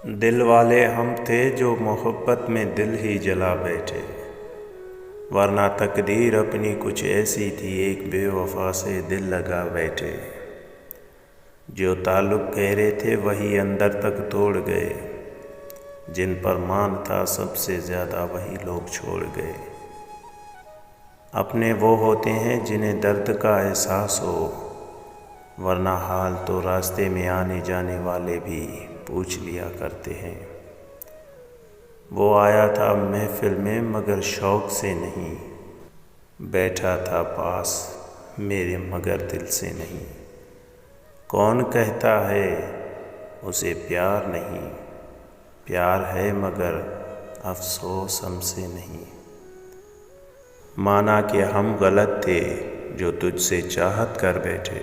دل والے ہم تھے جو محبت میں دل ہی جلا بیٹھے، ورنہ تقدیر اپنی کچھ ایسی تھی، ایک بے وفا سے دل لگا بیٹھے۔ جو تعلق گہرے تھے وہی اندر تک توڑ گئے، جن پر مان تھا سب سے زیادہ وہی لوگ چھوڑ گئے۔ اپنے وہ ہوتے ہیں جنہیں درد کا احساس ہو، ورنہ حال تو راستے میں آنے جانے والے بھی پوچھ لیا کرتے ہیں۔ وہ آیا تھا محفل میں مگر شوق سے نہیں، بیٹھا تھا پاس میرے مگر دل سے نہیں۔ کون کہتا ہے اسے پیار نہیں، پیار ہے مگر افسوس ہم سے نہیں۔ مانا کہ ہم غلط تھے جو تجھ سے چاہت کر بیٹھے،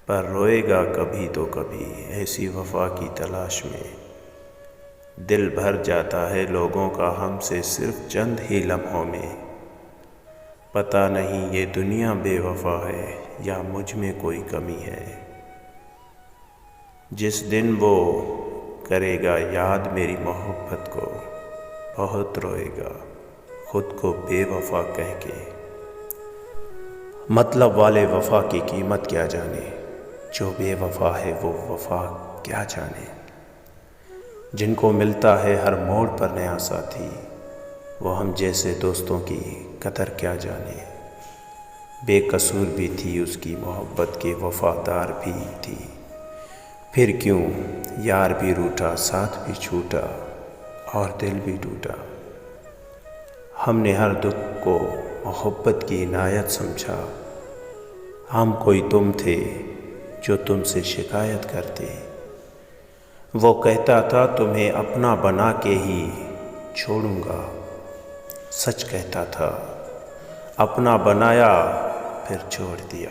پر روئے گا کبھی تو کبھی ایسی وفا کی تلاش میں۔ دل بھر جاتا ہے لوگوں کا ہم سے صرف چند ہی لمحوں میں، پتہ نہیں یہ دنیا بے وفا ہے یا مجھ میں کوئی کمی ہے۔ جس دن وہ کرے گا یاد میری محبت کو، بہت روئے گا خود کو بے وفا کہہ کے۔ مطلب والے وفا کی قیمت کیا جانے، جو بے وفا ہے وہ وفا کیا جانے۔ جن کو ملتا ہے ہر موڑ پر نیا ساتھی، وہ ہم جیسے دوستوں کی قدر کیا جانے۔ بے قصور بھی تھی اس کی محبت کے وفادار بھی تھی، پھر کیوں یار بھی روٹھا، ساتھ بھی چھوٹا اور دل بھی ٹوٹا۔ ہم نے ہر دکھ کو محبت کی عنایت سمجھا، ہم کوئی تم تھے جو تم سے شکایت کرتے۔ وہ کہتا تھا تمہیں اپنا بنا کے ہی چھوڑوں گا، سچ کہتا تھا اپنا بنایا پھر چھوڑ دیا۔